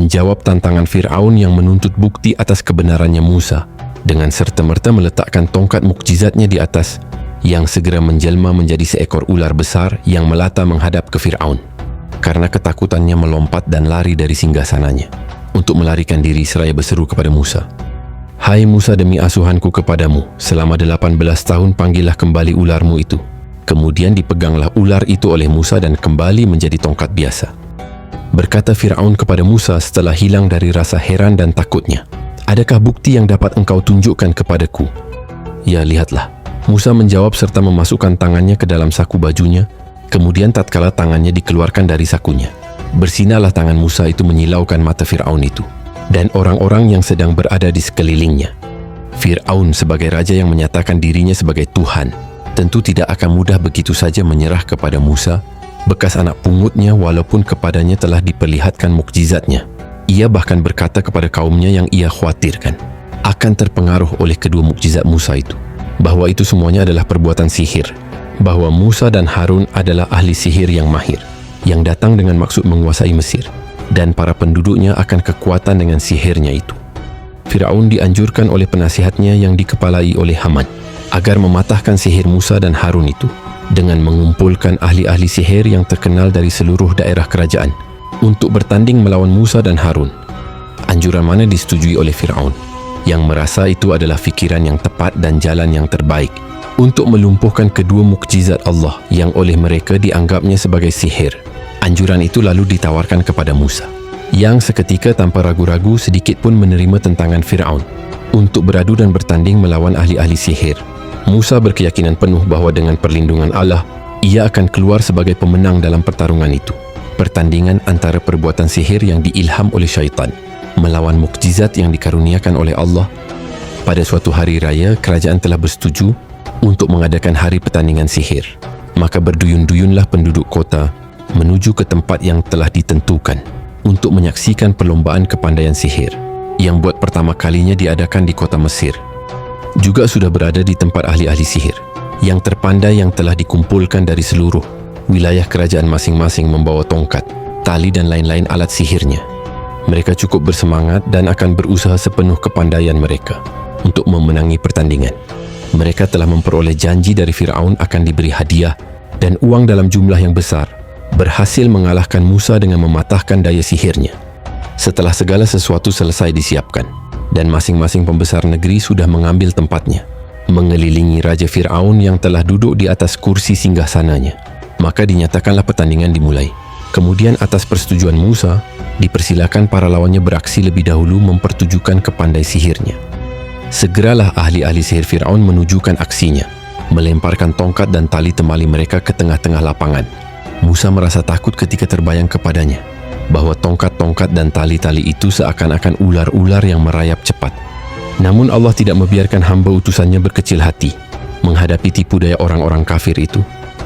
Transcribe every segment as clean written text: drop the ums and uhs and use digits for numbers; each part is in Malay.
menjawab tantangan Fir'aun yang menuntut bukti atas kebenarannya Musa dengan serta-merta meletakkan tongkat mukjizatnya di atas, yang segera menjelma menjadi seekor ular besar yang melata menghadap ke Fir'aun. Karena ketakutannya melompat dan lari dari singgasananya untuk melarikan diri seraya berseru kepada Musa, "Hai Musa, demi asuhanku kepadamu, selama 18 tahun panggillah kembali ularmu itu." Kemudian dipeganglah ular itu oleh Musa dan kembali menjadi tongkat biasa. Berkata Fir'aun kepada Musa setelah hilang dari rasa heran dan takutnya, "Adakah bukti yang dapat engkau tunjukkan kepadaku?" "Ya, lihatlah." Musa menjawab serta memasukkan tangannya ke dalam saku bajunya. Kemudian tatkala tangannya dikeluarkan dari sakunya, bersinarlah tangan Musa itu menyilaukan mata Fir'aun itu dan orang-orang yang sedang berada di sekelilingnya. Fir'aun sebagai raja yang menyatakan dirinya sebagai Tuhan, tentu tidak akan mudah begitu saja menyerah kepada Musa, bekas anak pungutnya, walaupun kepadanya telah diperlihatkan mukjizatnya. Ia bahkan berkata kepada kaumnya yang ia khawatirkan akan terpengaruh oleh kedua mukjizat Musa itu, bahwa itu semuanya adalah perbuatan sihir, bahwa Musa dan Harun adalah ahli sihir yang mahir, yang datang dengan maksud menguasai Mesir, dan para penduduknya akan kekuatan dengan sihirnya itu. Fir'aun dianjurkan oleh penasihatnya yang dikepalai oleh Haman agar mematahkan sihir Musa dan Harun itu dengan mengumpulkan ahli-ahli sihir yang terkenal dari seluruh daerah kerajaan untuk bertanding melawan Musa dan Harun. Anjuran mana disetujui oleh Fir'aun, yang merasa itu adalah fikiran yang tepat dan jalan yang terbaik untuk melumpuhkan kedua mukjizat Allah yang oleh mereka dianggapnya sebagai sihir. Anjuran itu lalu ditawarkan kepada Musa, yang seketika tanpa ragu-ragu sedikit pun menerima tentangan Fir'aun untuk beradu dan bertanding melawan ahli-ahli sihir. Musa berkeyakinan penuh bahwa dengan perlindungan Allah, ia akan keluar sebagai pemenang dalam pertarungan itu. Pertandingan antara perbuatan sihir yang diilham oleh syaitan melawan mukjizat yang dikaruniakan oleh Allah. Pada suatu hari raya, kerajaan telah bersetuju untuk mengadakan hari pertandingan sihir. Maka berduyun-duyunlah penduduk kota menuju ke tempat yang telah ditentukan untuk menyaksikan perlombaan kepandaian sihir yang buat pertama kalinya diadakan di kota Mesir. Juga sudah berada di tempat ahli-ahli sihir yang terpandai yang telah dikumpulkan dari seluruh wilayah kerajaan masing-masing membawa tongkat, tali dan lain-lain alat sihirnya. Mereka cukup bersemangat dan akan berusaha sepenuh kepandaian mereka untuk memenangi pertandingan. Mereka telah memperoleh janji dari Fir'aun akan diberi hadiah dan uang dalam jumlah yang besar, berhasil mengalahkan Musa dengan mematahkan daya sihirnya. Setelah segala sesuatu selesai disiapkan dan masing-masing pembesar negeri sudah mengambil tempatnya, mengelilingi Raja Fir'aun yang telah duduk di atas kursi singgasananya, maka dinyatakanlah pertandingan dimulai. Kemudian atas persetujuan Musa, dipersilakan para lawannya beraksi lebih dahulu mempertujukan kepandai sihirnya. Segeralah ahli-ahli sihir Fir'aun menunjukkan aksinya, melemparkan tongkat dan tali temali mereka ke tengah-tengah lapangan. Musa merasa takut ketika terbayang kepadanya bahwa tongkat-tongkat dan tali-tali itu seakan-akan ular-ular yang merayap cepat. Namun Allah tidak membiarkan hamba utusannya berkecil hati menghadapi tipu daya orang-orang kafir itu.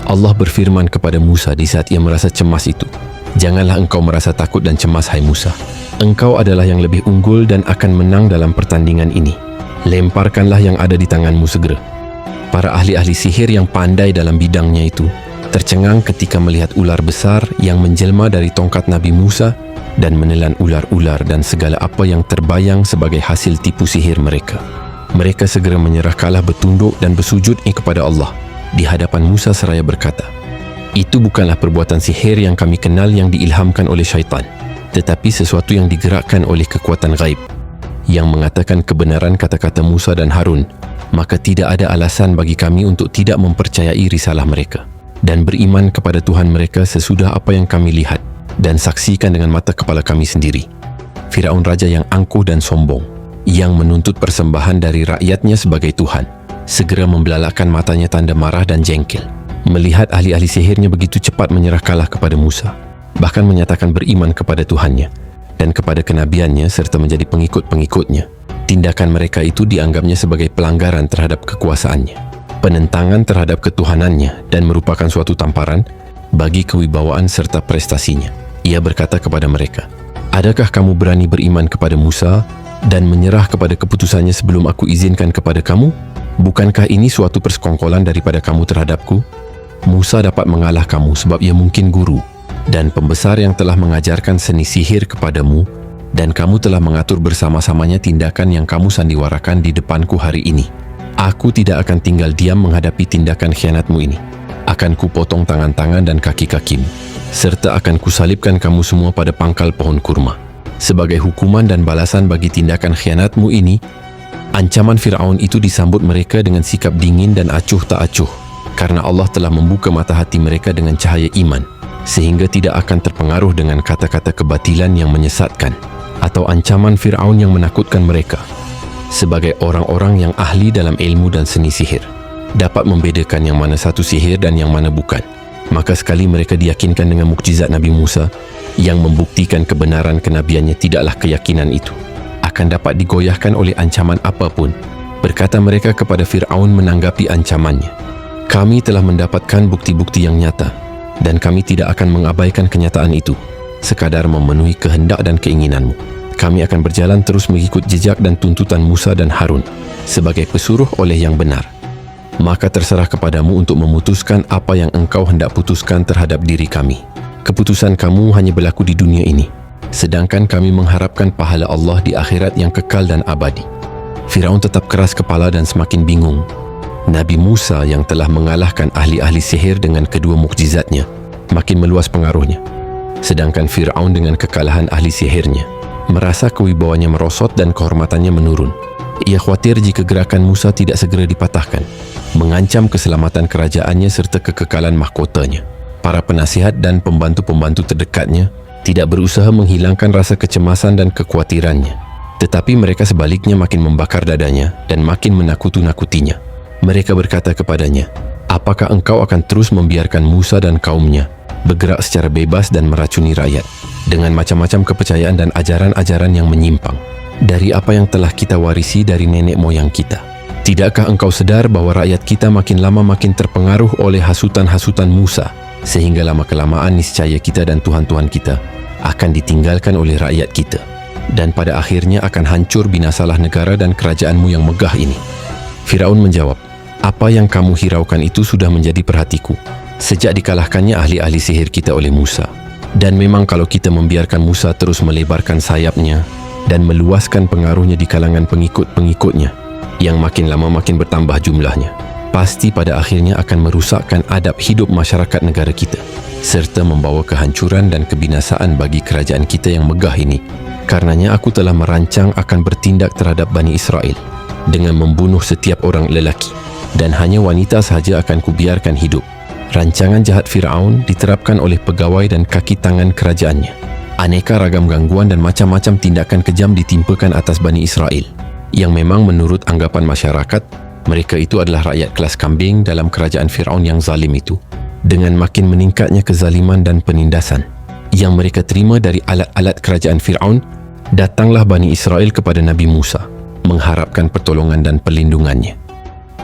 Allah berfirman kepada Musa di saat ia merasa cemas itu, "Janganlah engkau merasa takut dan cemas, hai Musa. Engkau adalah yang lebih unggul dan akan menang dalam pertandingan ini. Lemparkanlah yang ada di tanganmu segera." Para ahli-ahli sihir yang pandai dalam bidangnya itu tercengang ketika melihat ular besar yang menjelma dari tongkat Nabi Musa dan menelan ular-ular dan segala apa yang terbayang sebagai hasil tipu sihir mereka. Mereka segera menyerah kalah, bertunduk dan bersujud kepada Allah di hadapan Musa seraya berkata, "Itu bukanlah perbuatan sihir yang kami kenal yang diilhamkan oleh syaitan, tetapi sesuatu yang digerakkan oleh kekuatan gaib yang mengatakan kebenaran kata-kata Musa dan Harun. Maka tidak ada alasan bagi kami untuk tidak mempercayai risalah mereka dan beriman kepada Tuhan mereka sesudah apa yang kami lihat dan saksikan dengan mata kepala kami sendiri." Fir'aun raja yang angkuh dan sombong, yang menuntut persembahan dari rakyatnya sebagai Tuhan, segera membelalakkan matanya tanda marah dan jengkel melihat ahli-ahli sihirnya begitu cepat menyerah kalah kepada Musa, bahkan menyatakan beriman kepada Tuhannya dan kepada kenabiannya serta menjadi pengikut-pengikutnya. Tindakan mereka itu dianggapnya sebagai pelanggaran terhadap kekuasaannya, penentangan terhadap ketuhanannya, dan merupakan suatu tamparan bagi kewibawaan serta prestasinya. Ia berkata kepada mereka, "Adakah kamu berani beriman kepada Musa dan menyerah kepada keputusannya sebelum aku izinkan kepada kamu? Bukankah ini suatu persekongkolan daripada kamu terhadapku? Musa dapat mengalah kamu sebab ia mungkin guru dan pembesar yang telah mengajarkan seni sihir kepadamu dan kamu telah mengatur bersama-samanya tindakan yang kamu sandiwarakan di depanku hari ini. Aku tidak akan tinggal diam menghadapi tindakan khianatmu ini. Akan kupotong tangan-tangan dan kaki-kakimu, serta akan kusalibkan kamu semua pada pangkal pohon kurma. Sebagai hukuman dan balasan bagi tindakan khianatmu ini, ancaman Fir'aun itu disambut mereka dengan sikap dingin dan acuh tak acuh, karena Allah telah membuka mata hati mereka dengan cahaya iman, sehingga tidak akan terpengaruh dengan kata-kata kebatilan yang menyesatkan atau ancaman Fir'aun yang menakutkan mereka. Sebagai orang-orang yang ahli dalam ilmu dan seni sihir, dapat membedakan yang mana satu sihir dan yang mana bukan, maka sekali mereka diyakinkan dengan mukjizat Nabi Musa yang membuktikan kebenaran kenabiannya, tidaklah keyakinan itu akan dapat digoyahkan oleh ancaman apapun. Berkata mereka kepada Fir'aun menanggapi ancamannya, "Kami telah mendapatkan bukti-bukti yang nyata, dan kami tidak akan mengabaikan kenyataan itu sekadar memenuhi kehendak dan keinginanmu. Kami akan berjalan terus mengikut jejak dan tuntutan Musa dan Harun sebagai pesuruh oleh yang benar. Maka terserah kepadamu untuk memutuskan apa yang engkau hendak putuskan terhadap diri kami. Keputusan kamu hanya berlaku di dunia ini, sedangkan kami mengharapkan pahala Allah di akhirat yang kekal dan abadi." Firaun tetap keras kepala dan semakin bingung. Nabi Musa yang telah mengalahkan ahli-ahli sihir dengan kedua mukjizatnya makin meluas pengaruhnya, sedangkan Firaun dengan kekalahan ahli sihirnya merasa kewibawanya merosot dan kehormatannya menurun. Ia khawatir jika gerakan Musa tidak segera dipatahkan, mengancam keselamatan kerajaannya serta kekekalan mahkotanya. Para penasihat dan pembantu-pembantu terdekatnya tidak berusaha menghilangkan rasa kecemasan dan kekhawatirannya, tetapi mereka sebaliknya makin membakar dadanya dan makin menakut-nakutinya. Mereka berkata kepadanya, "Apakah engkau akan terus membiarkan Musa dan kaumnya bergerak secara bebas dan meracuni rakyat dengan macam-macam kepercayaan dan ajaran-ajaran yang menyimpang dari apa yang telah kita warisi dari nenek moyang kita? Tidakkah engkau sadar bahwa rakyat kita makin lama makin terpengaruh oleh hasutan-hasutan Musa, sehingga lama-kelamaan niscaya kita dan Tuhan-Tuhan kita akan ditinggalkan oleh rakyat kita, dan pada akhirnya akan hancur binasalah negara dan kerajaanmu yang megah ini?" Firaun menjawab, "Apa yang kamu hiraukan itu sudah menjadi perhatiku sejak dikalahkannya ahli-ahli sihir kita oleh Musa. Dan memang kalau kita membiarkan Musa terus melebarkan sayapnya dan meluaskan pengaruhnya di kalangan pengikut-pengikutnya yang makin lama makin bertambah jumlahnya, pasti pada akhirnya akan merusakkan adab hidup masyarakat negara kita serta membawa kehancuran dan kebinasaan bagi kerajaan kita yang megah ini. Karenanya aku telah merancang akan bertindak terhadap Bani Israel dengan membunuh setiap orang lelaki, dan hanya wanita sahaja akan kubiarkan hidup." Rancangan jahat Firaun diterapkan oleh pegawai dan kaki tangan kerajaannya. Aneka ragam gangguan dan macam-macam tindakan kejam ditimpakan atas Bani Israel, yang memang menurut anggapan masyarakat, mereka itu adalah rakyat kelas kambing dalam kerajaan Firaun yang zalim itu. Dengan makin meningkatnya kezaliman dan penindasan yang mereka terima dari alat-alat kerajaan Firaun, datanglah Bani Israel kepada Nabi Musa mengharapkan pertolongan dan perlindungannya.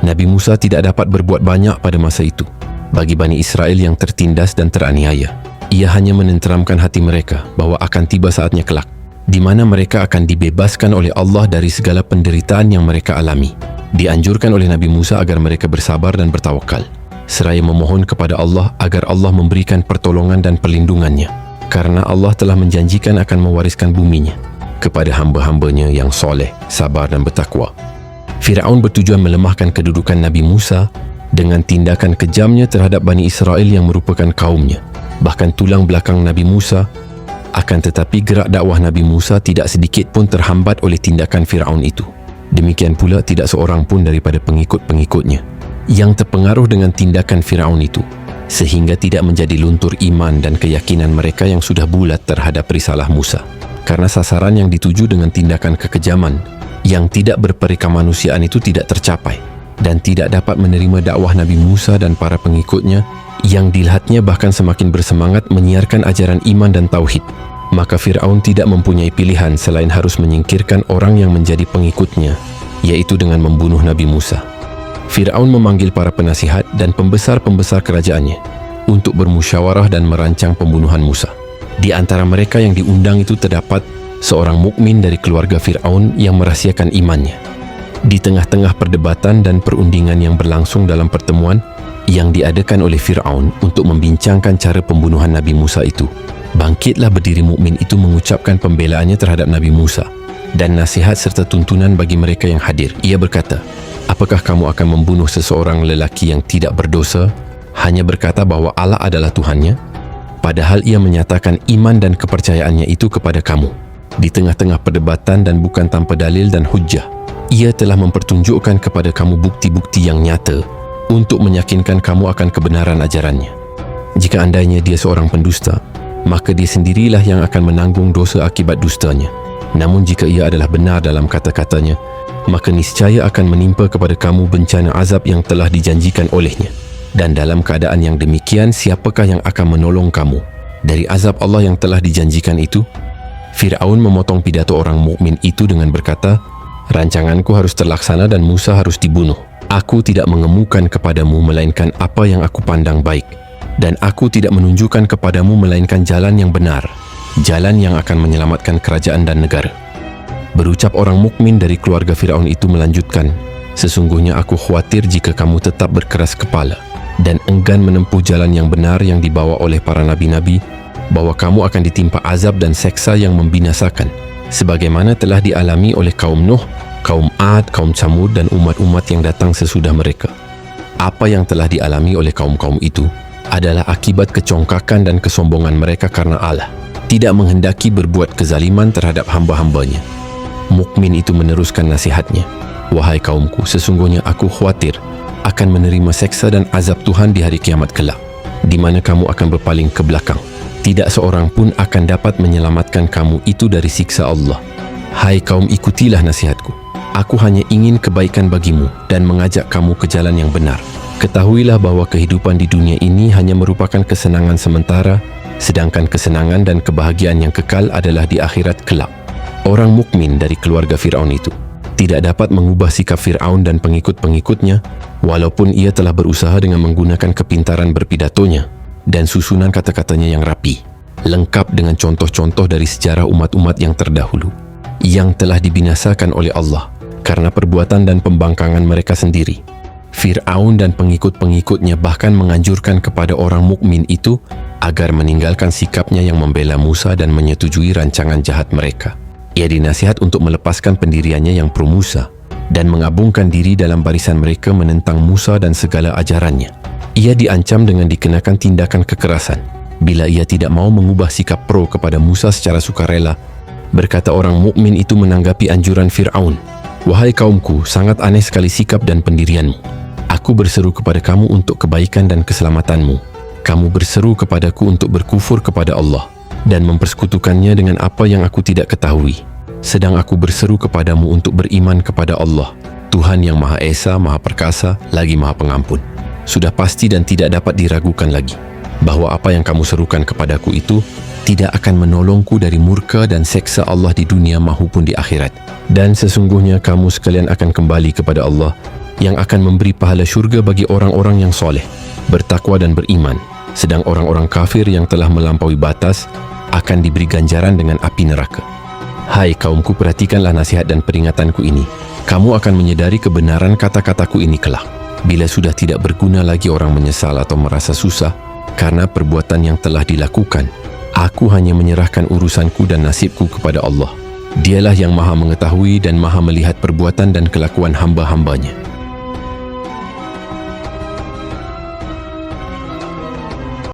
Nabi Musa tidak dapat berbuat banyak pada masa itu bagi Bani Israel yang tertindas dan teraniaya. Ia hanya menenteramkan hati mereka bahawa akan tiba saatnya kelak di mana mereka akan dibebaskan oleh Allah dari segala penderitaan yang mereka alami. Dianjurkan oleh Nabi Musa agar mereka bersabar dan bertawakal, seraya memohon kepada Allah agar Allah memberikan pertolongan dan perlindungannya, karena Allah telah menjanjikan akan mewariskan buminya kepada hamba-hambanya yang soleh, sabar dan bertakwa. Firaun bertujuan melemahkan kedudukan Nabi Musa dengan tindakan kejamnya terhadap Bani Israel yang merupakan kaumnya, bahkan tulang belakang Nabi Musa. Akan tetapi gerak dakwah Nabi Musa tidak sedikit pun terhambat oleh tindakan Firaun itu. Demikian pula tidak seorang pun daripada pengikut-pengikutnya yang terpengaruh dengan tindakan Firaun itu, sehingga tidak menjadi luntur iman dan keyakinan mereka yang sudah bulat terhadap risalah Musa, karena sasaran yang dituju dengan tindakan kekejaman yang tidak berperikamanusiaan itu tidak tercapai, dan tidak dapat menerima dakwah Nabi Musa dan para pengikutnya yang dilihatnya bahkan semakin bersemangat menyiarkan ajaran iman dan tauhid. Maka Firaun tidak mempunyai pilihan selain harus menyingkirkan orang yang menjadi pengikutnya, yaitu dengan membunuh Nabi Musa. Firaun memanggil para penasihat dan pembesar-pembesar kerajaannya untuk bermusyawarah dan merancang pembunuhan Musa. Di antara mereka yang diundang itu terdapat seorang mukmin dari keluarga Firaun yang merahsiakan imannya. Di tengah-tengah perdebatan dan perundingan yang berlangsung dalam pertemuan yang diadakan oleh Firaun untuk membincangkan cara pembunuhan Nabi Musa itu, Bangkitlah berdiri mukmin itu mengucapkan pembelaannya terhadap Nabi Musa dan nasihat serta tuntunan bagi mereka yang hadir. Ia berkata, apakah kamu akan membunuh seseorang lelaki yang tidak berdosa hanya berkata bahawa Allah adalah Tuhannya? Padahal ia menyatakan iman dan kepercayaannya itu kepada kamu. Di tengah-tengah perdebatan dan bukan tanpa dalil dan hujjah, ia telah mempertunjukkan kepada kamu bukti-bukti yang nyata untuk meyakinkan kamu akan kebenaran ajarannya. Jika andainya dia seorang pendusta, maka dia sendirilah yang akan menanggung dosa akibat dustanya. Namun jika ia adalah benar dalam kata-katanya, maka niscaya akan menimpa kepada kamu bencana azab yang telah dijanjikan olehnya. Dan dalam keadaan yang demikian, siapakah yang akan menolong kamu dari azab Allah yang telah dijanjikan itu? Fir'aun memotong pidato orang mukmin itu dengan berkata, rancanganku harus terlaksana dan Musa harus dibunuh. Aku tidak mengemukan kepadamu melainkan apa yang aku pandang baik. Dan aku tidak menunjukkan kepadamu melainkan jalan yang benar, jalan yang akan menyelamatkan kerajaan dan negara. Berucap orang mukmin dari keluarga Fir'aun itu melanjutkan, sesungguhnya aku khawatir jika kamu tetap berkeras kepala dan enggan menempuh jalan yang benar yang dibawa oleh para nabi-nabi, bahwa kamu akan ditimpa azab dan seksa yang membinasakan, sebagaimana telah dialami oleh kaum Nuh, kaum Ad, kaum Samud dan umat-umat yang datang sesudah mereka. Apa yang telah dialami oleh kaum-kaum itu adalah akibat kecongkakan dan kesombongan mereka karena Allah tidak menghendaki berbuat kezaliman terhadap hamba-hambanya. Mukmin itu meneruskan nasihatnya, wahai kaumku, sesungguhnya aku khawatir akan menerima seksa dan azab Tuhan di hari kiamat kelak, di mana kamu akan berpaling ke belakang. Tidak seorang pun akan dapat menyelamatkan kamu itu dari siksa Allah. Hai kaum, ikutilah nasihatku. Aku hanya ingin kebaikan bagimu dan mengajak kamu ke jalan yang benar. Ketahuilah bahwa kehidupan di dunia ini hanya merupakan kesenangan sementara, sedangkan kesenangan dan kebahagiaan yang kekal adalah di akhirat kelak. Orang mukmin dari keluarga Fir'aun itu tidak dapat mengubah sikap Fir'aun dan pengikut-pengikutnya, walaupun ia telah berusaha dengan menggunakan kepintaran berpidatonya dan susunan kata-katanya yang rapi, lengkap dengan contoh-contoh dari sejarah umat-umat yang terdahulu, yang telah dibinasakan oleh Allah karena perbuatan dan pembangkangan mereka sendiri. Fir'aun dan pengikut-pengikutnya bahkan menganjurkan kepada orang mukmin itu agar meninggalkan sikapnya yang membela Musa dan menyetujui rancangan jahat mereka. Ia dinasihat untuk melepaskan pendiriannya yang pro-Musa dan mengabungkan diri dalam barisan mereka menentang Musa dan segala ajarannya. Ia diancam dengan dikenakan tindakan kekerasan bila ia tidak mau mengubah sikap pro kepada Musa secara sukarela. Berkata orang mukmin itu menanggapi anjuran Fir'aun, wahai kaumku, sangat aneh sekali sikap dan pendirianmu. Aku berseru kepada kamu untuk kebaikan dan keselamatanmu. Kamu berseru kepadaku untuk berkufur kepada Allah dan mempersekutukannya dengan apa yang aku tidak ketahui. Sedang aku berseru kepadamu untuk beriman kepada Allah, Tuhan yang Maha Esa, Maha Perkasa, lagi Maha Pengampun. Sudah pasti dan tidak dapat diragukan lagi bahwa apa yang kamu serukan kepadaku itu tidak akan menolongku dari murka dan seksa Allah di dunia maupun di akhirat. Dan sesungguhnya kamu sekalian akan kembali kepada Allah yang akan memberi pahala syurga bagi orang-orang yang soleh, bertakwa dan beriman. Sedang orang-orang kafir yang telah melampaui batas akan diberi ganjaran dengan api neraka. Hai kaumku, perhatikanlah nasihat dan peringatanku ini. Kamu akan menyadari kebenaran kata-kataku ini kelak, bila sudah tidak berguna lagi orang menyesal atau merasa susah karena perbuatan yang telah dilakukan. Aku hanya menyerahkan urusanku dan nasibku kepada Allah. Dialah yang maha mengetahui dan maha melihat perbuatan dan kelakuan hamba-hambanya.